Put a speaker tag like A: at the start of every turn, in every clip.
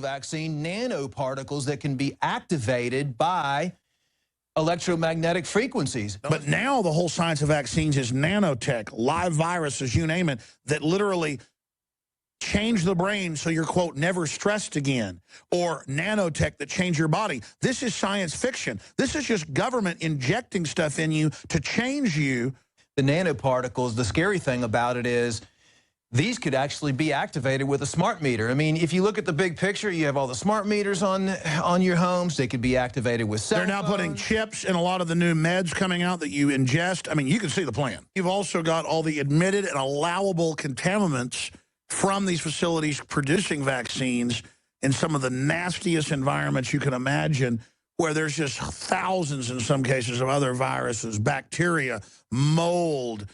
A: vaccine nanoparticles that can be activated by electromagnetic frequencies.
B: But now the whole science of vaccines is nanotech, live viruses, you name it, that literally change the brain so you're, quote, never stressed again, or nanotech that change your body. This is science fiction. This is just government injecting stuff in you to change you.
A: The nanoparticles, the scary thing about it is these could actually be activated with a smart meter. I mean, if you look at the big picture, you have all the smart meters on your homes. They could be activated with cell
B: They're now putting chips in a lot of the new meds coming out that you ingest. I mean, you can see the plan. You've also got all the admitted and allowable contaminants from these facilities producing vaccines in some of the nastiest environments you can imagine, where there's just thousands in some cases of other viruses, bacteria, mold,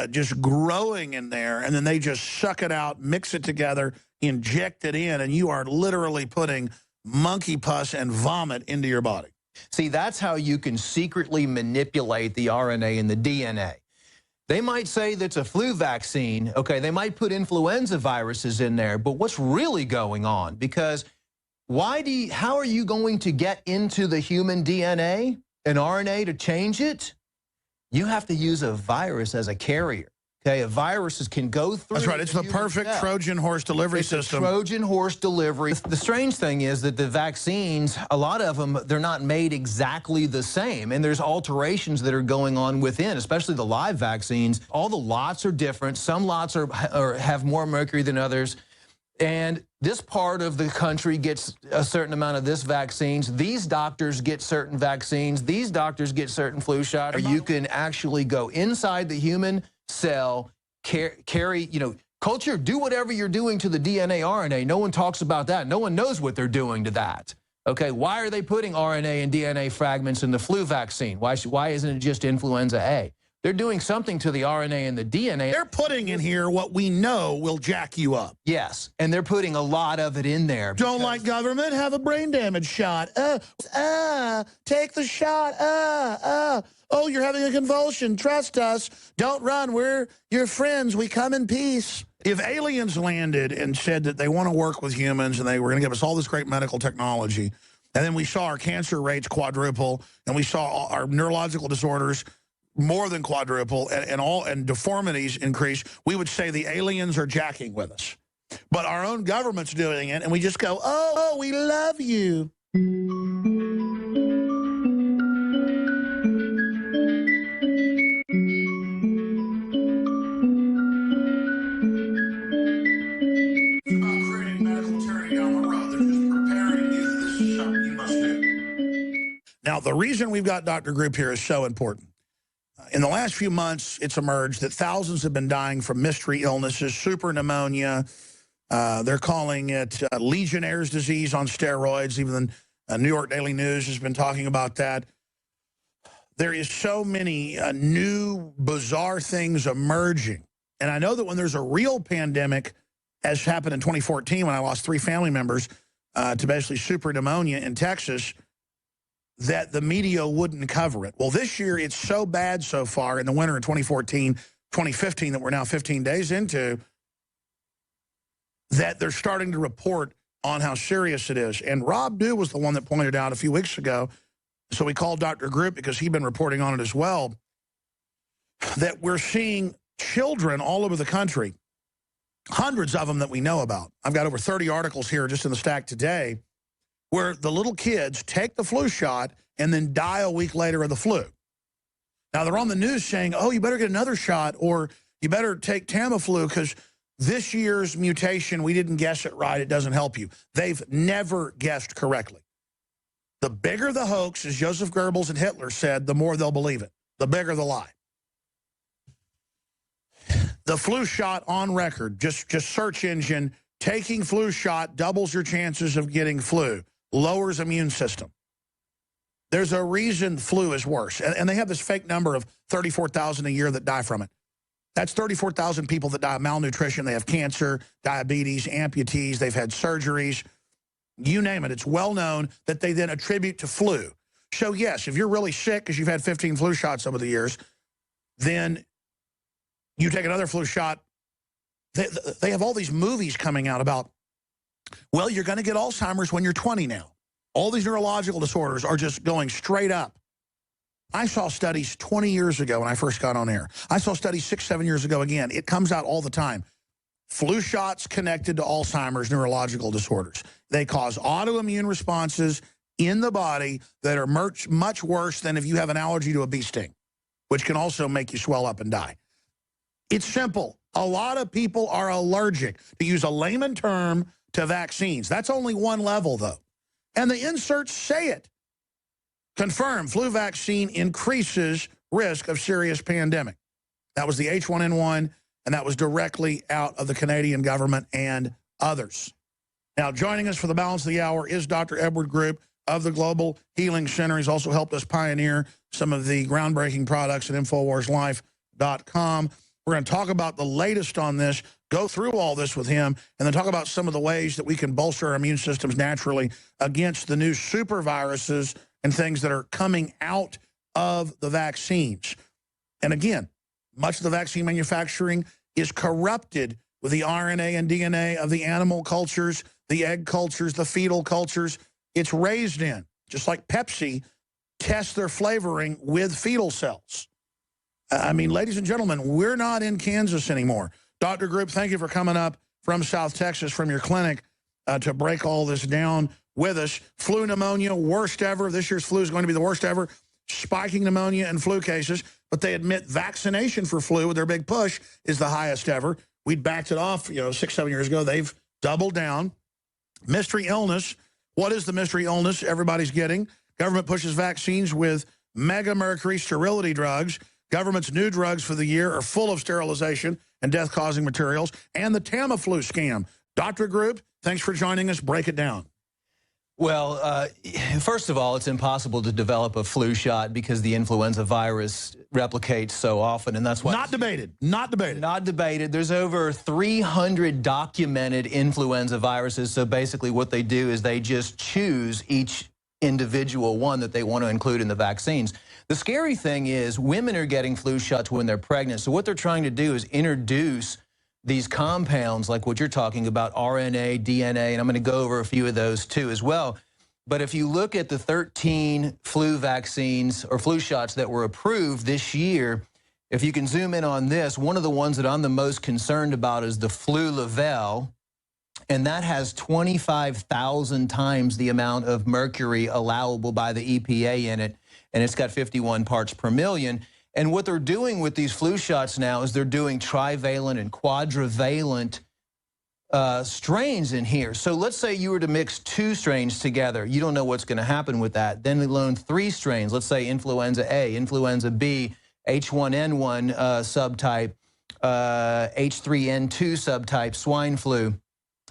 B: just growing in there, and then they just suck it out, mix it together, inject it in, and you are literally putting monkey pus and vomit into your body.
A: See, that's how you can secretly manipulate the RNA and the DNA. They might say that's a flu vaccine, okay, they might put influenza viruses in there, but what's really going on? Because how are you going to get into the human DNA and RNA to change it? You have to use a virus as a carrier. Okay, a virus can go through.
B: That's right. It's the perfect Trojan horse delivery system.
A: Trojan horse delivery. The strange thing is that the vaccines, a lot of them, they're not made exactly the same. And there's alterations that are going on within, especially the live vaccines. All the lots are different. Some lots have more mercury than others. And this part of the country gets a certain amount of this vaccines. These doctors get certain vaccines. These doctors get certain flu shots. Or you can actually go inside the human cell, carry, culture, do whatever you're doing to the DNA, RNA. No one talks about that. No one knows what they're doing to that. Okay, why are they putting RNA and DNA fragments in the flu vaccine? Why isn't it just influenza A? They're doing something to the RNA and the DNA.
B: They're putting in here what we know will jack you up.
A: Yes, and they're putting a lot of it in there.
B: Don't like government? Have a brain damage shot. Take the shot. Oh, you're having a convulsion. Trust us. Don't run. We're your friends. We come in peace. If aliens landed and said that they want to work with humans and they were going to give us all this great medical technology, and then we saw our cancer rates quadruple, and we saw our neurological disorders more than quadruple, and deformities increase, we would say the aliens are jacking with us. But our own government's doing it, and we just go, oh, we love you. Creating medical tyranny down the road. They're just preparing you that this is something you must do. Now, the reason we've got Dr. Group here is so important. In the last few months, it's emerged that thousands have been dying from mystery illnesses, super pneumonia. They're calling it Legionnaire's disease on steroids. Even the New York Daily News has been talking about that. There is so many new, bizarre things emerging. And I know that when there's a real pandemic, as happened in 2014 when I lost 3 family members to basically super pneumonia in Texas, that the media wouldn't cover it. Well, this year it's so bad so far in the winter of 2014, 2015 that we're now 15 days into, that they're starting to report on how serious it is. And Rob Dew was the one that pointed out a few weeks ago, so we called Dr. Group because he'd been reporting on it as well, that we're seeing children all over the country, hundreds of them that we know about. I've got over 30 articles here just in the stack today, where the little kids take the flu shot and then die a week later of the flu. Now, they're on the news saying, oh, you better get another shot, or you better take Tamiflu because this year's mutation, we didn't guess it right, it doesn't help you. They've never guessed correctly. The bigger the hoax, as Joseph Goebbels and Hitler said, the more they'll believe it. The bigger the lie. The flu shot on record, just search engine, taking flu shot doubles your chances of getting flu. Lowers immune system. There's a reason flu is worse. And they have this fake number of 34,000 a year that die from it. That's 34,000 people that die of malnutrition. They have cancer, diabetes, amputees. They've had surgeries. You name it. It's well known that they then attribute to flu. So, yes, if you're really sick because you've had 15 flu shots over the years, then you take another flu shot. They have all these movies coming out about Well, you're going to get Alzheimer's when you're 20 now. All these neurological disorders are just going straight up. I saw studies 20 years ago when I first got on air. I saw studies 6, 7 years ago again. It comes out all the time. Flu shots connected to Alzheimer's neurological disorders. They cause autoimmune responses in the body that are much worse than if you have an allergy to a bee sting, which can also make you swell up and die. It's simple. A lot of people are allergic, to use a layman term, to vaccines. That's only one level, though. And the inserts say it. Confirmed, flu vaccine increases risk of serious pandemic. That was the H1N1, and that was directly out of the Canadian government and others. Now, joining us for the balance of the hour is Dr. Edward Group of the Global Healing Center. He's also helped us pioneer some of the groundbreaking products at InfoWarsLife.com. We're going to talk about the latest on this, go through all this with him, and then talk about some of the ways that we can bolster our immune systems naturally against the new super viruses and things that are coming out of the vaccines. And again, much of the vaccine manufacturing is corrupted with the RNA and DNA of the animal cultures, the egg cultures, the fetal cultures. It's raised in, just like Pepsi tests their flavoring with fetal cells. I mean, ladies and gentlemen, we're not in Kansas anymore. Dr. Group, thank you for coming up from South Texas, from your clinic, to break all this down with us. Flu pneumonia, worst ever. This year's flu is going to be the worst ever. Spiking pneumonia and flu cases. But they admit vaccination for flu with their big push is the highest ever. We'd backed it off, 6, 7 years ago. They've doubled down. Mystery illness. What is the mystery illness everybody's getting? Government pushes vaccines with mega mercury sterility drugs. Government's new drugs for the year are full of sterilization and death-causing materials, and the Tamiflu scam. Dr. Group, thanks for joining us. Break it down.
A: Well, first of all, it's impossible to develop a flu shot because the influenza virus replicates so often, and that's why...
B: Not debated. Not debated.
A: Not debated. There's over 300 documented influenza viruses, so basically what they do is they just choose each individual one that they want to include in the vaccines. The scary thing is women are getting flu shots when they're pregnant, so what they're trying to do is introduce these compounds like what you're talking about, RNA, DNA, and I'm going to go over a few of those too as well. But if you look at the 13 flu vaccines or flu shots that were approved this year, if you can zoom in on this, one of the ones that I'm the most concerned about is the Flu-Level, and that has 25,000 times the amount of mercury allowable by the EPA in it, and it's got 51 parts per million. And what they're doing with these flu shots now is they're doing trivalent and quadrivalent strains in here. So let's say you were to mix 2 strains together. You don't know what's going to happen with that. Then they loan 3 strains. Let's say influenza A, influenza B, H1N1 subtype, H3N2 subtype, swine flu.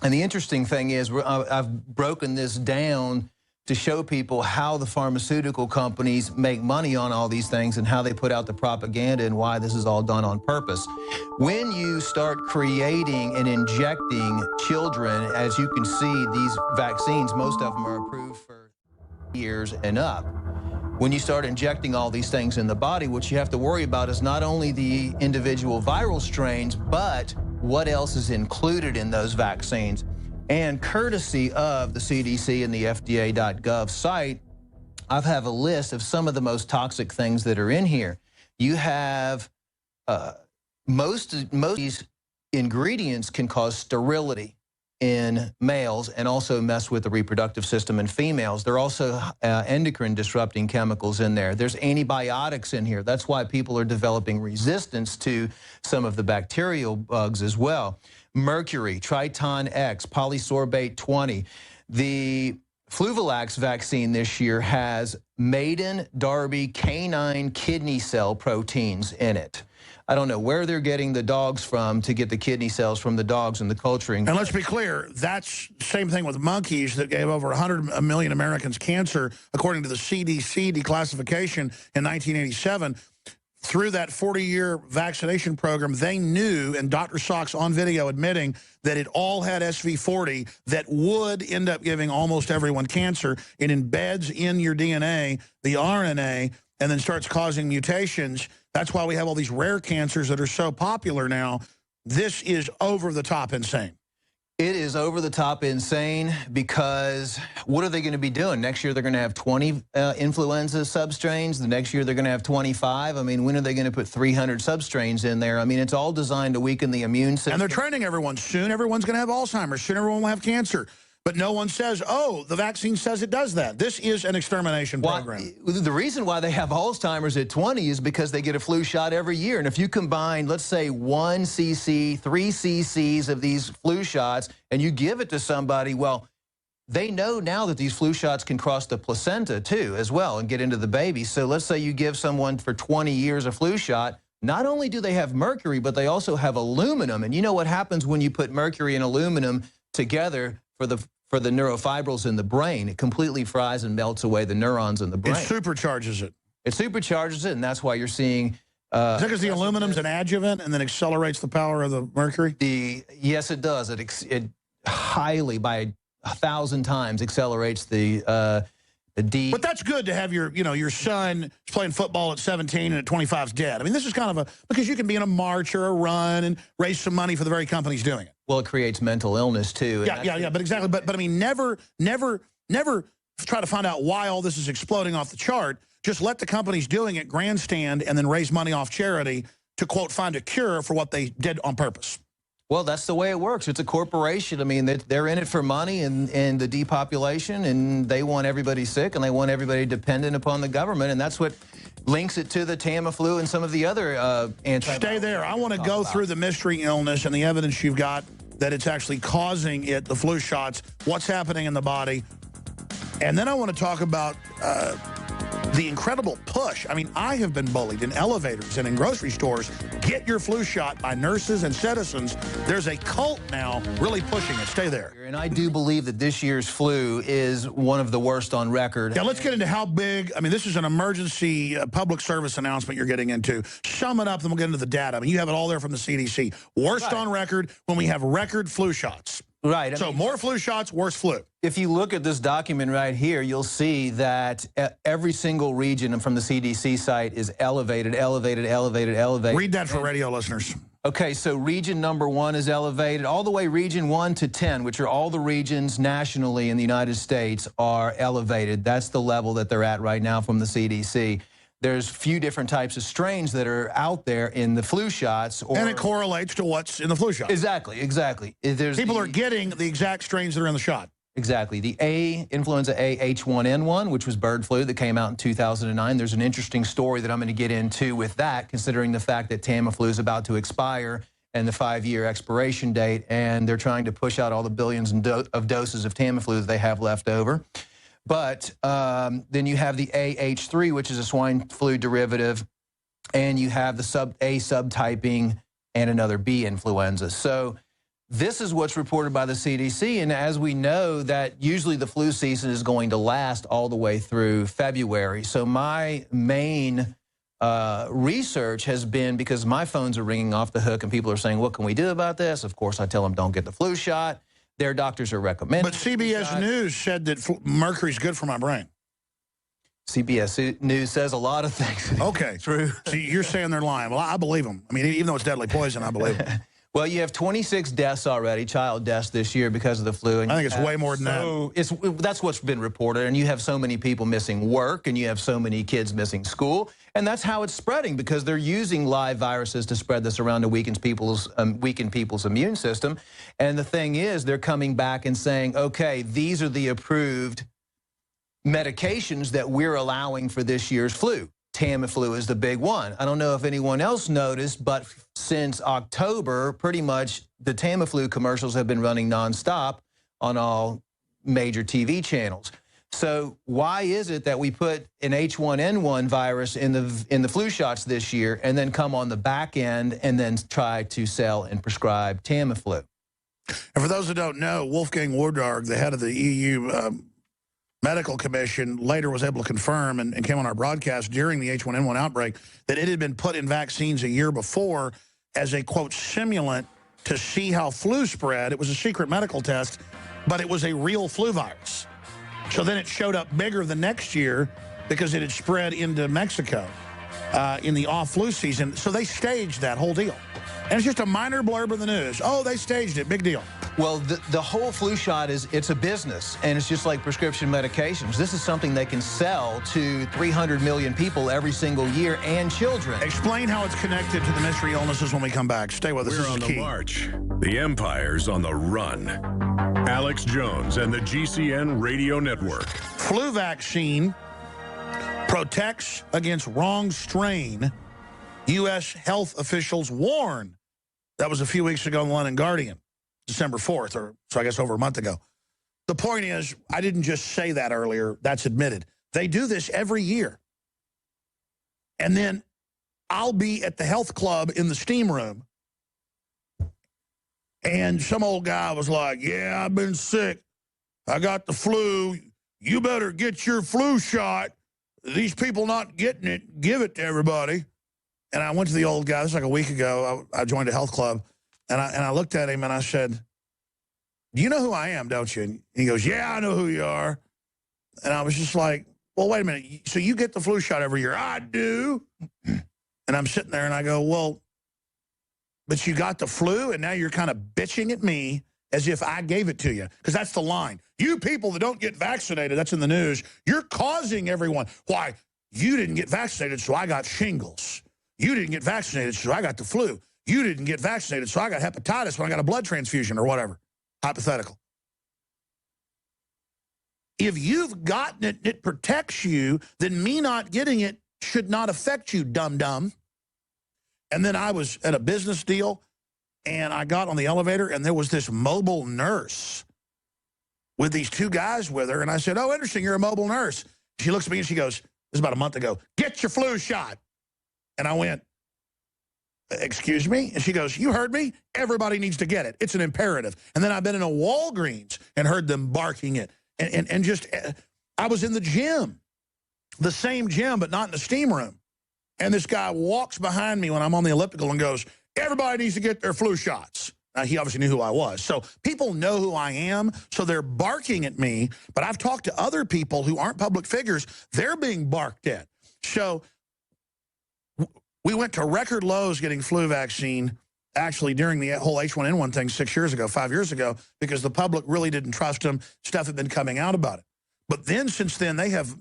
A: And the interesting thing is I've broken this down to show people how the pharmaceutical companies make money on all these things and how they put out the propaganda and why this is all done on purpose. When you start creating and injecting children, as you can see, these vaccines, most of them are approved for years and up. When you start injecting all these things in the body, what you have to worry about is not only the individual viral strains, but what else is included in those vaccines. And courtesy of the CDC and the FDA.gov site, I have a list of some of the most toxic things that are in here. You have most of these ingredients can cause sterility in males and also mess with the reproductive system in females. There are also endocrine disrupting chemicals in there. There's antibiotics in here. That's why people are developing resistance to some of the bacterial bugs as well. Mercury, Triton X, polysorbate 20. The Fluvelax vaccine this year has maiden, Darby, canine kidney cell proteins in it. I don't know where they're getting the dogs from to get the kidney cells from the dogs and the culturing.
B: And let's be clear, that's the same thing with monkeys that gave over 100 million Americans cancer, according to the CDC declassification in 1987. Through that 40-year vaccination program, they knew, and Dr. Salk's on video admitting, that it all had SV40 that would end up giving almost everyone cancer. It embeds in your DNA, the RNA, and then starts causing mutations. That's why we have all these rare cancers that are so popular now. This is over the top insane.
A: It is over the top insane because what are they going to be doing? Next year they're going to have 20 influenza substrains. The next year they're going to have 25. I mean, when are they going to put 300 substrains in there? I mean, it's all designed to weaken the immune system.
B: And they're training everyone. Soon everyone's going to have Alzheimer's. Soon everyone will have cancer. But no one says, oh, the vaccine says it does that. This is an experimentation program.
A: The reason why they have Alzheimer's at 20 is because they get a flu shot every year. And if you combine, let's say, 1 cc, 3 cc's of these flu shots, and you give it to somebody, well, they know now that these flu shots can cross the placenta, too, as well, and get into the baby. So let's say you give someone for 20 years a flu shot. Not only do they have mercury, but they also have aluminum. And you know what happens when you put mercury and aluminum together for the neurofibrils in the brain? It completely fries and melts away the neurons in the brain.
B: It supercharges it.
A: It supercharges it, and that's why you're seeing...
B: is that because the aluminum's an adjuvant and then accelerates the power of the mercury?
A: Yes, it does. It highly, by 1,000 times, accelerates the D.
B: But that's good to have your son playing football at 17 and at 25 is dead. I mean, this is kind of because you can be in a march or a run and raise some money for the very companies doing it.
A: Well, it creates mental illness, too.
B: Yeah, but exactly. But I mean, never try to find out why all this is exploding off the chart. Just let the companies doing it grandstand and then raise money off charity to, quote, find a cure for what they did on purpose.
A: Well, that's the way it works. It's a corporation. I mean, they're in it for money and the depopulation, and they want everybody sick, and they want everybody dependent upon the government, and that's what links it to the Tamiflu and some of the other antibiotics.
B: Stay there. I want to go through the mystery illness and the evidence you've got that it's actually causing it, the flu shots, what's happening in the body. And then I want to talk about the incredible push. I mean, I have been bullied in elevators and in grocery stores. Get your flu shot by nurses and citizens. There's a cult now really pushing it. Stay there.
A: And I do believe that this year's flu is one of the worst on record.
B: Yeah, let's get into how big. I mean, this is an emergency public service announcement you're getting into. Sum it up, then we'll get into the data. I mean, you have it all there from the CDC. Worst on record when we have record flu shots.
A: Right.
B: So more flu shots, worse flu.
A: If you look at this document right here, you'll see that every single region from the CDC site is elevated, elevated, elevated, elevated.
B: Read that for radio listeners.
A: Okay, so region number 1 is elevated. All the way region 1 to 10, which are all the regions nationally in the United States, are elevated. That's the level that they're at right now from the CDC. There's a few different types of strains that are out there in the flu shots.
B: And it correlates to what's in the flu shot.
A: Exactly, exactly.
B: People are getting the exact strains that are in the shot.
A: Exactly. The influenza A H1N1, which was bird flu that came out in 2009. There's an interesting story that I'm going to get into with that, considering the fact that Tamiflu is about to expire and the 5-year expiration date, and they're trying to push out all the billions of doses of Tamiflu that they have left over. But then you have the AH3, which is a swine flu derivative, and you have the A subtyping and another B influenza. So this is what's reported by the CDC, and as we know that usually the flu season is going to last all the way through February. So my main research has been, because my phones are ringing off the hook and people are saying, what can we do about this? Of course, I tell them don't get the flu shot. Their doctors are recommending.
B: But CBS News said that mercury's good for my brain.
A: CBS News says a lot of things.
B: Okay.
A: True.
B: So you're saying they're lying. Well, I believe them. I mean, even though it's deadly poison, I believe them.
A: Well, you have 26 deaths already, child deaths this year because of the flu. And
B: I think it's way more than that.
A: That's what's been reported. And you have so many people missing work, and you have so many kids missing school. And that's how it's spreading, because they're using live viruses to spread this around to weaken people's immune system. And the thing is, they're coming back and saying, okay, these are the approved medications that we're allowing for this year's flu. Tamiflu is the big one. I don't know if anyone else noticed, but since October, pretty much the Tamiflu commercials have been running nonstop on all major TV channels. So why is it that we put an H1N1 virus in the flu shots this year and then come on the back end and then try to sell and prescribe Tamiflu?
B: And for those who don't know, Wolfgang Wodarg, the head of the EU Medical Commission, later was able to confirm and came on our broadcast during the H1N1 outbreak that it had been put in vaccines a year before as a, quote, simulant to see how flu spread. It was a secret medical test, but it was a real flu virus. So then it showed up bigger the next year because it had spread into Mexico in the off-flu season. So they staged that whole deal. And it's just a minor blurb of the news. Oh, they staged it. Big deal.
A: Well, the whole flu shot it's a business, and it's just like prescription medications. This is something they can sell to 300 million people every single year and children.
B: Explain how it's connected to the mystery illnesses when we come back. Stay with us.
C: We're on the march. The empire's on the run. Alex Jones and the GCN Radio Network.
B: Flu vaccine protects against wrong strain, U.S. health officials warn. That was a few weeks ago in the London Guardian. December 4th, or so I guess over a month ago. The point is, I didn't just say that earlier. That's admitted. They do this every year. And then I'll be at the health club in the steam room, and some old guy was like, yeah, I've been sick. I got the flu. You better get your flu shot. These people not getting it, give it to everybody. And I went to the old guy. This was like a week ago. I joined a health club. And I looked at him and I said, you know who I am, don't you? And he goes, yeah, I know who you are. And I was just like, well, wait a minute. So you get the flu shot every year? I do. And I'm sitting there and I go, well, but you got the flu and now you're kind of bitching at me as if I gave it to you. Because that's the line. You people that don't get vaccinated, that's in the news, you're causing everyone. Why? You didn't get vaccinated, so I got shingles. You didn't get vaccinated, so I got the flu. You didn't get vaccinated, so I got hepatitis when I got a blood transfusion or whatever. Hypothetical. If you've gotten it, it protects you, then me not getting it should not affect you, dum-dum. And then I was at a business deal, and I got on the elevator, and there was this mobile nurse with these two guys with her. And I said, oh, interesting, you're a mobile nurse. She looks at me, and she goes, this is about a month ago, get your flu shot. And I went, excuse me? And she goes, you heard me? Everybody needs to get it. It's an imperative. And then I've been in a Walgreens and heard them barking it. And just, I was in the gym, the same gym, but not in the steam room. And this guy walks behind me when I'm on the elliptical and goes, everybody needs to get their flu shots. He obviously knew who I was. So people know who I am, so they're barking at me. But I've talked to other people who aren't public figures. They're being barked at. So we went to record lows getting flu vaccine, actually, during the whole H1N1 thing 5 years ago, because the public really didn't trust them. Stuff had been coming out about it. But then, since then,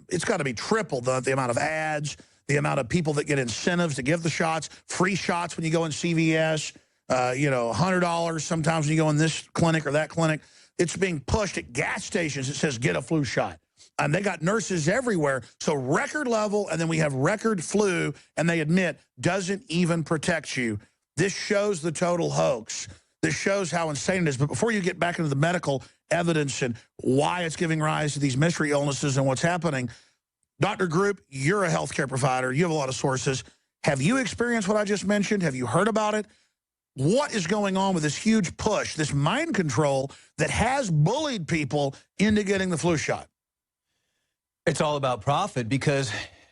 B: it's got to be tripled, the amount of ads, the amount of people that get incentives to give the shots, free shots when you go in CVS, $100 sometimes when you go in this clinic or that clinic. It's being pushed at gas stations. It says, get a flu shot. They got nurses everywhere. So record level, and then we have record flu, and they admit doesn't even protect you. This shows the total hoax. This shows how insane it is. But before you get back into the medical evidence and why it's giving rise to these mystery illnesses and what's happening, Dr. Group, you're a healthcare provider. You have a lot of sources. Have you experienced what I just mentioned? Have you heard about it? What is going on with this huge push, this mind control that has bullied people into getting the flu shot?
A: It's all about profit, because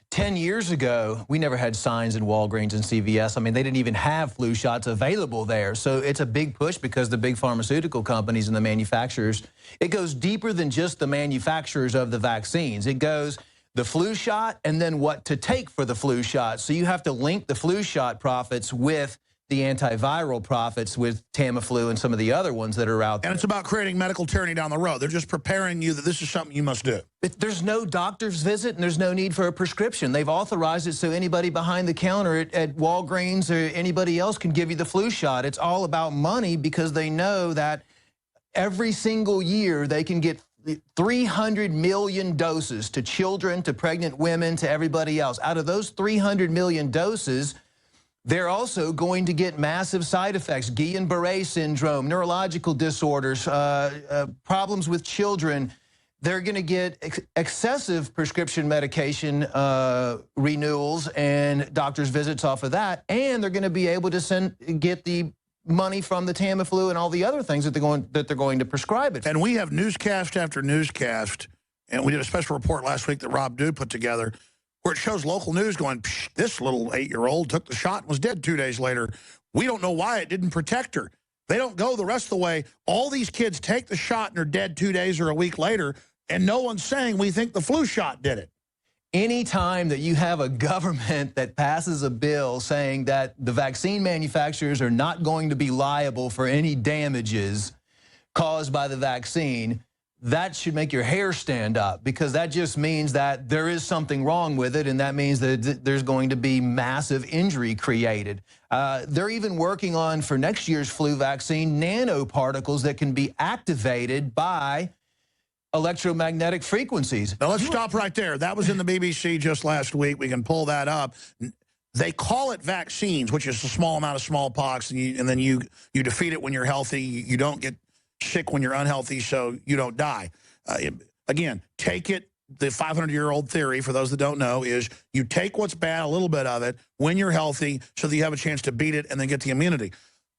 A: 10 years ago, we never had signs in Walgreens and CVS. I mean, they didn't even have flu shots available there. So it's a big push because the big pharmaceutical companies and the manufacturers, it goes deeper than just the manufacturers of the vaccines. It goes the flu shot and then what to take for the flu shot. So you have to link the flu shot profits with the antiviral profits with Tamiflu and some of the other ones that are out there.
B: And it's about creating medical tyranny down the road. They're just preparing you that this is something you must do.
A: There's no doctor's visit and there's no need for a prescription. They've authorized it so anybody behind the counter at Walgreens or anybody else can give you the flu shot. It's all about money, because they know that every single year they can get 300 million doses to children, to pregnant women, to everybody else. Out of those 300 million doses, they're also going to get massive side effects: Guillain-Barré syndrome, neurological disorders, problems with children. They're going to get excessive prescription medication renewals and doctor's visits off of that, and they're going to be able to get the money from the Tamiflu and all the other things that they're going to prescribe it.
B: And we have newscast after newscast, and we did a special report last week that Rob Dew put together, where it shows local news going, this little 8-year-old took the shot and was dead 2 days later. We don't know why it didn't protect her. They don't go the rest of the way. All these kids take the shot and are dead 2 days or a week later, and no one's saying we think the flu shot did it.
A: Anytime that you have a government that passes a bill saying that the vaccine manufacturers are not going to be liable for any damages caused by the vaccine, that should make your hair stand up, because that just means that there is something wrong with it, and that means that there's going to be massive injury created. They're even working on, for next year's flu vaccine, nanoparticles that can be activated by electromagnetic frequencies.
B: Now let's stop right there. That was in the BBC just last week. We can pull that up. They call it vaccines, which is a small amount of smallpox, and then you defeat it when you're healthy. You don't get sick when you're unhealthy, so you don't die. Again, take it. The 500-year-old theory, for those that don't know, is you take what's bad, a little bit of it, when you're healthy, so that you have a chance to beat it and then get the immunity.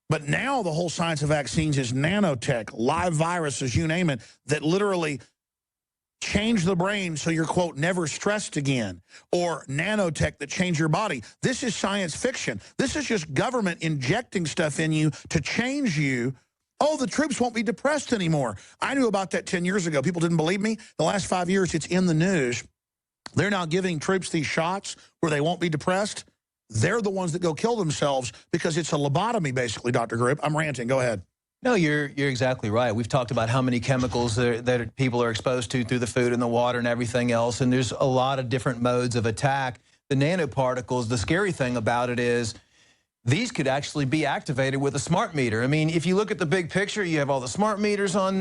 B: But now the whole science of vaccines is nanotech, live viruses, you name it, that literally change the brain so you're, quote, never stressed again, or nanotech that change your body. This is science fiction. This is just government injecting stuff in you to change you. Oh, the troops won't be depressed anymore. I knew about that 10 years ago. People didn't believe me. The last 5 years, it's in the news. They're now giving troops these shots where they won't be depressed. They're the ones that go kill themselves because it's a lobotomy, basically, Dr. Grip. I'm ranting. Go ahead.
A: No, you're exactly right. We've talked about how many chemicals that people are exposed to through the food and the water and everything else, and there's a lot of different modes of attack. The nanoparticles, the scary thing about it is these could actually be activated with a smart meter. I mean, if you look at the big picture, you have all the smart meters on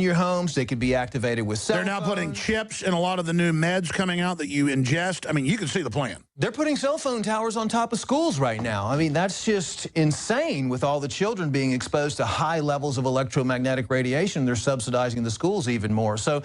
A: your homes. They could be activated with cell phones.
B: They're now putting chips in a lot of the new meds coming out that you ingest. I mean, you can see the plan.
A: They're putting cell phone towers on top of schools right now. I mean, that's just insane, with all the children being exposed to high levels of electromagnetic radiation. They're subsidizing the schools even more. So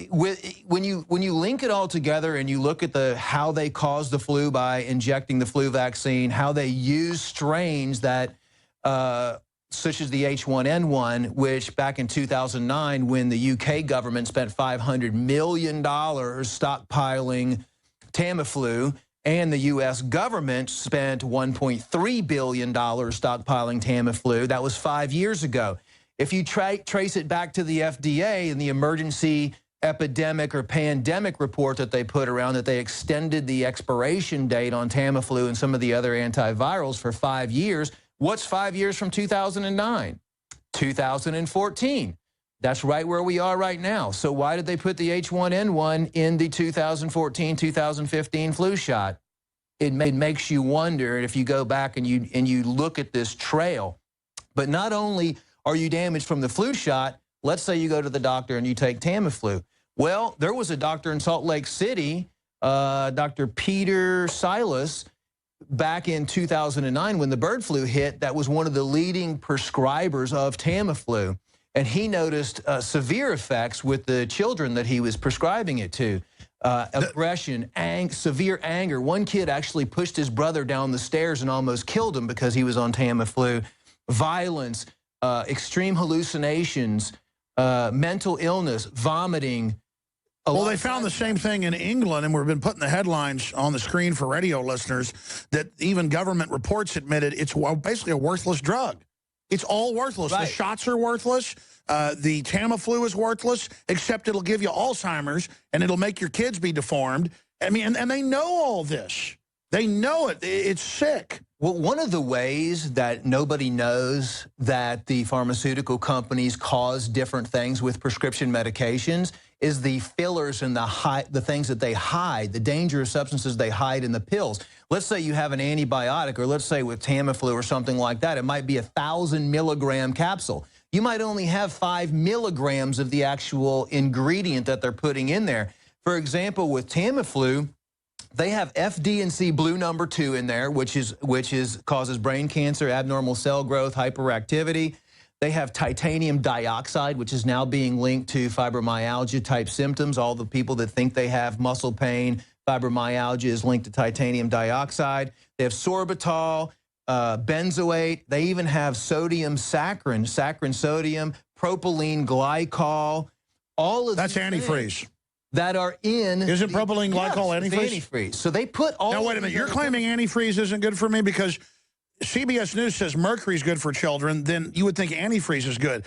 A: when you link it all together and you look at how they cause the flu by injecting the flu vaccine, how they use strains that such as the H1N1, which back in 2009, when the UK government spent $500 million stockpiling Tamiflu, and the U.S. government spent $1.3 billion stockpiling Tamiflu. That was 5 years ago. If you trace it back to the FDA and the emergency epidemic or pandemic report that they put around, that they extended the expiration date on Tamiflu and some of the other antivirals for 5 years, what's 5 years from 2009? 2014. That's right where we are right now. So why did they put the H1N1 in the 2014-2015 flu shot? It makes you wonder if you go back and you look at this trail. But not only are you damaged from the flu shot, let's say you go to the doctor and you take Tamiflu. Well, there was a doctor in Salt Lake City, Dr. Peter Silas, back in 2009 when the bird flu hit, that was one of the leading prescribers of Tamiflu. And he noticed severe effects with the children that he was prescribing it to. Aggression, severe anger. One kid actually pushed his brother down the stairs and almost killed him because he was on Tamiflu. Violence, extreme hallucinations, mental illness, vomiting.
B: Well, they found the same thing in England, and we've been putting the headlines on the screen for radio listeners that even government reports admitted it's basically a worthless drug. It's all worthless. Right. The shots are worthless. The Tamiflu is worthless, except it'll give you Alzheimer's, and it'll make your kids be deformed. I mean, and they know all this. They know it. It's sick.
A: Well, one of the ways that nobody knows that the pharmaceutical companies cause different things with prescription medications is the fillers and the things that they hide, the dangerous substances they hide in the pills. Let's say you have an antibiotic, or let's say with Tamiflu or something like that, it might be 1,000 milligram capsule. You might only have 5 milligrams of the actual ingredient that they're putting in there. For example, with Tamiflu, they have FD&C blue number 2 in there, which causes brain cancer, abnormal cell growth, hyperactivity. They have titanium dioxide, which is now being linked to fibromyalgia type symptoms. All the people that think they have muscle pain, fibromyalgia is linked to titanium dioxide. They have sorbitol, benzoate. They even have sodium saccharin, sodium, propylene glycol. All of
B: that's antifreeze.
A: That are in.
B: Isn't propylene glycol antifreeze?
A: Antifrease. So they put all.
B: Now wait a minute. You're claiming antifreeze isn't good for me because CBS News says mercury is good for children. Then you would think antifreeze is good.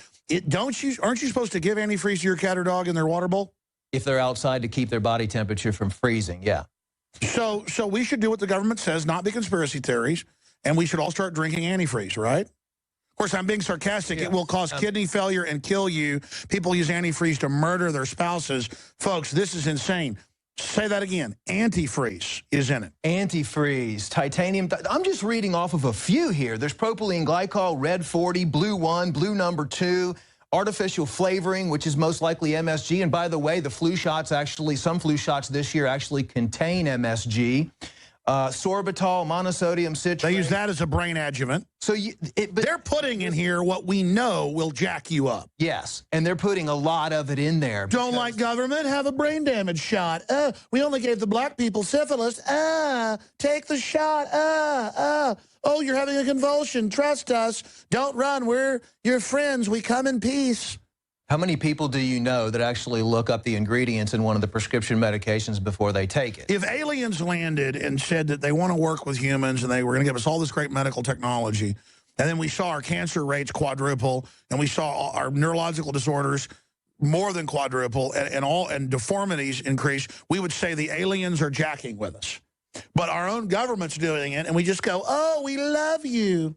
B: Aren't you supposed to give antifreeze to your cat or dog in their water bowl?
A: If they're outside to keep their body temperature from freezing, yeah.
B: So we should do what the government says, not the conspiracy theories, and we should all start drinking antifreeze, right? Of course, I'm being sarcastic.
A: Yeah.
B: It will cause kidney failure and kill you. People use antifreeze to murder their spouses. Folks, this is insane. Say that again. Antifreeze is in it.
A: Antifreeze, titanium. I'm just reading off of a few here. There's propylene glycol, red 40, blue 1, blue number 2, artificial flavoring, which is most likely MSG. And by the way, the flu shots actually, some flu shots this year actually contain MSG. Sorbitol, monosodium citrate.
B: They use that as a brain adjuvant.
A: So
B: but they're putting in here what we know will jack you up.
A: Yes, and they're putting a lot of it in there.
B: Don't like government? Have a brain damage shot. We only gave the black people syphilis. Take the shot. Oh, you're having a convulsion. Trust us. Don't run. We're your friends. We come in peace.
A: How many people do you know that actually look up the ingredients in one of the prescription medications before they take it?
B: If aliens landed and said that they want to work with humans and they were going to give us all this great medical technology, and then we saw our cancer rates quadruple, and we saw our neurological disorders more than quadruple, and deformities increase, we would say the aliens are jacking with us. But our own government's doing it, and we just go, oh, we love you.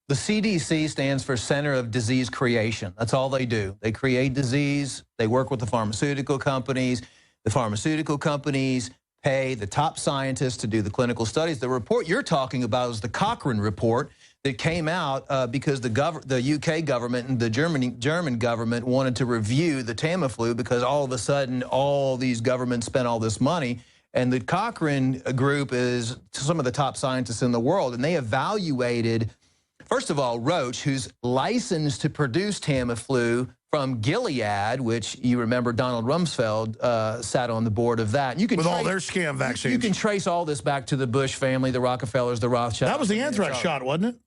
A: The CDC stands for Center of Disease Creation. That's all they do. They create disease. They work with the pharmaceutical companies. The pharmaceutical companies pay the top scientists to do the clinical studies. The report you're talking about is the Cochrane report that came out because the UK government and the German government wanted to review the Tamiflu because all of a sudden all these governments spent all this money. And the Cochrane group is some of the top scientists in the world, and they evaluated, first of all, Roche, who's licensed to produce Tamiflu from Gilead, which you remember Donald Rumsfeld sat on the board of that. You can
B: with all their scam vaccines.
A: You can trace all this back to the Bush family, the Rockefellers, the Rothschilds.
B: That was the anthrax shot, wasn't it?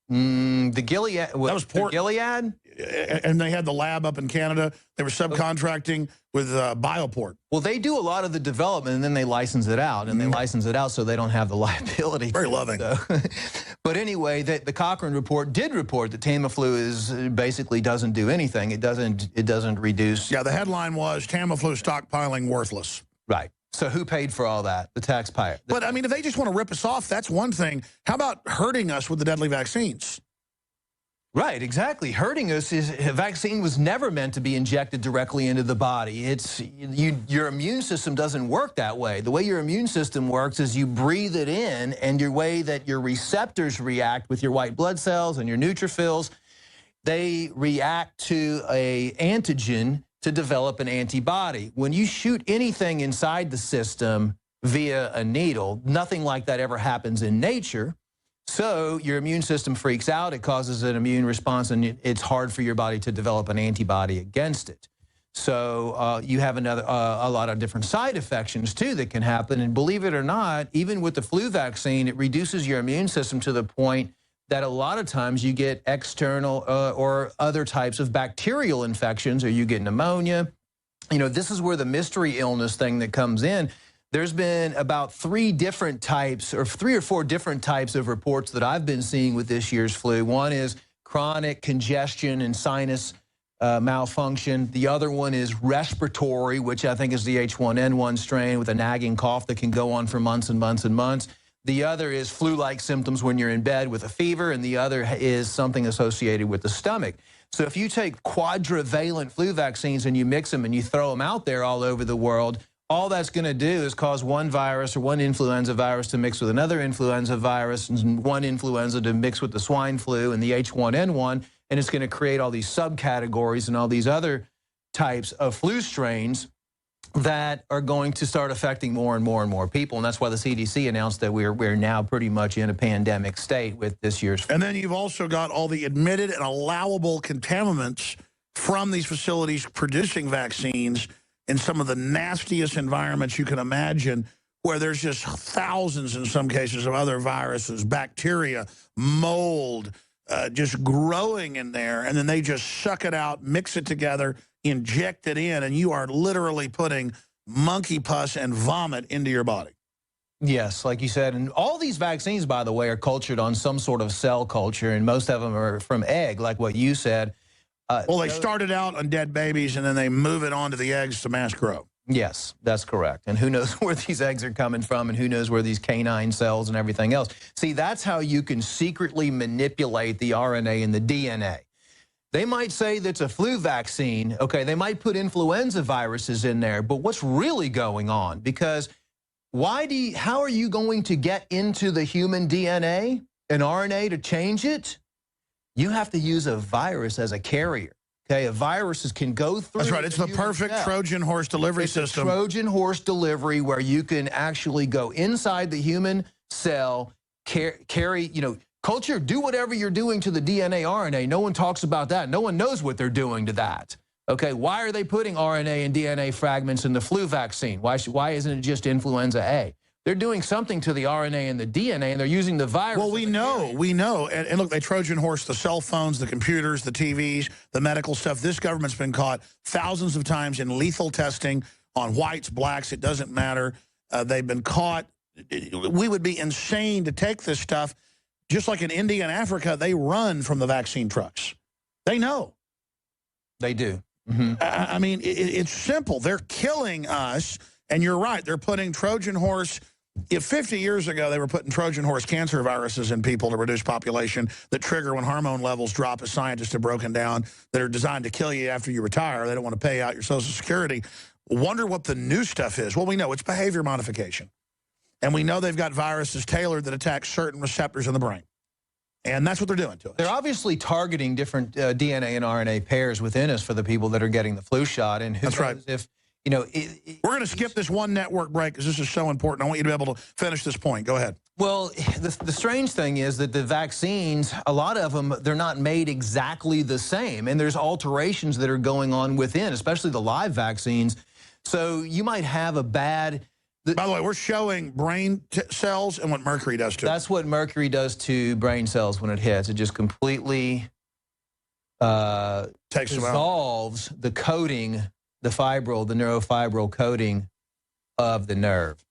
A: The Gilead.
B: That was
A: Gilead?
B: And they had the lab up in Canada. They were subcontracting with Bioport.
A: Well, they do a lot of the development, and then they license it out. And they license it out so they don't have the liability.
B: Very loving.
A: So. But anyway, the Cochrane report did report that Tamiflu basically doesn't do anything. It doesn't reduce.
B: Yeah, the headline was Tamiflu stockpiling worthless.
A: Right. So who paid for all that? The taxpayer.
B: But, I mean, if they just want to rip us off, that's one thing. How about hurting us with the deadly vaccines?
A: Right, exactly. Hurting us is a vaccine was never meant to be injected directly into the body. Your immune system doesn't work that way. The way your immune system works is you breathe it in, and your way that your receptors react with your white blood cells and your neutrophils, they react to an antigen to develop an antibody. When you shoot anything inside the system via a needle, nothing like that ever happens in nature. So your immune system freaks out, it causes an immune response, and it's hard for your body to develop an antibody against it. So you have a lot of different side effects too that can happen. And believe it or not, even with the flu vaccine, it reduces your immune system to the point that a lot of times you get external or other types of bacterial infections, or you get pneumonia. You know, this is where the mystery illness thing that comes in. There's been about 3 different types, or 3 or 4 different types of reports that I've been seeing with this year's flu. One is chronic congestion and sinus malfunction. The other one is respiratory, which I think is the H1N1 strain with a nagging cough that can go on for months and months and months. The other is flu-like symptoms when you're in bed with a fever, and the other is something associated with the stomach. So if you take quadrivalent flu vaccines and you mix them and you throw them out there all over the world, all that's going to do is cause one virus or one influenza virus to mix with another influenza virus, and one influenza to mix with the swine flu and the H1N1, and it's going to create all these subcategories and all these other types of flu strains that are going to start affecting more and more and more people. And that's why the CDC announced that we're now pretty much in a pandemic state with this year's flu.
B: And then you've also got all the admitted and allowable contaminants from these facilities producing vaccines in some of the nastiest environments you can imagine, where there's just thousands in some cases of other viruses, bacteria, mold, just growing in there, and then they just suck it out, mix it together, inject it in, and you are literally putting monkey pus and vomit into your body.
A: Yes, like you said, and all these vaccines, by the way, are cultured on some sort of cell culture, and most of them are from egg, like what you said.
B: Well, they started out on dead babies, and then they move it onto the eggs to mass grow.
A: Yes, that's correct. And who knows where these eggs are coming from, and who knows where these canine cells and everything else. See, that's how you can secretly manipulate the RNA and the DNA. They might say that's a flu vaccine. Okay, they might put influenza viruses in there, but what's really going on? Because how are you going to get into the human DNA and RNA to change it? You have to use a virus as a carrier. Okay, a virus can go through.
B: That's right. It's the perfect Trojan horse delivery system.
A: Trojan horse delivery where you can actually go inside the human cell, carry, culture, do whatever you're doing to the DNA, RNA. No one talks about that. No one knows what they're doing to that. Okay, why are they putting RNA and DNA fragments in the flu vaccine? Why isn't it just influenza A? They're doing something to the RNA and the DNA, and they're using the virus.
B: Well, we know. And look, they Trojan horse the cell phones, the computers, the TVs, the medical stuff. This government's been caught thousands of times in lethal testing on whites, blacks. It doesn't matter. They've been caught. We would be insane to take this stuff. Just like in India and Africa, they run from the vaccine trucks. They know.
A: They do.
B: I mean, it's simple. They're killing us. And you're right. They're putting Trojan horse. If 50 years ago they were putting Trojan horse cancer viruses in people to reduce population that trigger when hormone levels drop, as scientists have broken down, that are designed to kill you after you retire. They don't want to pay out your Social Security. Wonder what the new stuff is. Well, we know it's behavior modification. And we know they've got viruses tailored that attack certain receptors in the brain. And that's what they're doing to us.
A: They're obviously targeting different DNA and RNA pairs within us for the people that are getting the flu shot. And who
B: knows
A: right. if...
B: we're going to skip this one network break because this is so important. I want you to be able to finish this point. Go ahead.
A: Well, the strange thing is that the vaccines, a lot of them, they're not made exactly the same. And there's alterations that are going on within, especially the live vaccines. So you might have a bad...
B: By the way, we're showing brain cells and what mercury does to them.
A: That's what mercury does to brain cells when it hits. It just completely dissolves the coating, the neurofibril coating of the nerve.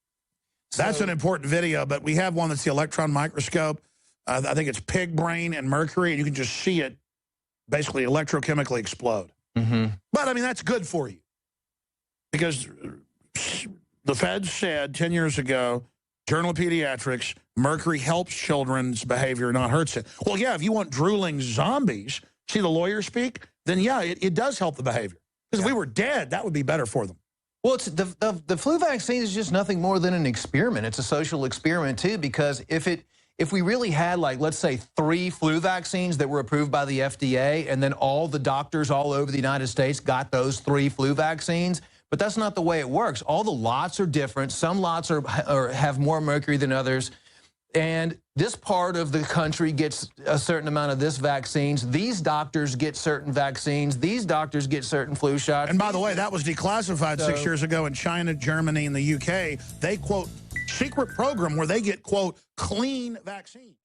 B: That's an important video, but we have one that's the electron microscope. I think it's pig brain and mercury, and you can just see it basically electrochemically explode. But, I mean, that's good for you because the feds said 10 years ago, Journal of Pediatrics, mercury helps children's behavior, not hurts it. Well, yeah, if you want drooling zombies, see the lawyers speak, then, yeah, it does help the behavior. Because if we were dead, that would be better for them.
A: Well, the flu vaccine is just nothing more than an experiment. It's a social experiment, too, because if we really had, like, let's say 3 flu vaccines that were approved by the FDA, and then all the doctors all over the United States got those 3 flu vaccines, but that's not the way it works. All the lots are different. Some lots have more mercury than others. And this part of the country gets a certain amount of this vaccines. These doctors get certain vaccines. These doctors get certain flu shots.
B: And by the way, that was declassified 6 years ago in China, Germany, and the UK. They, quote, secret program where they get, quote, clean vaccines.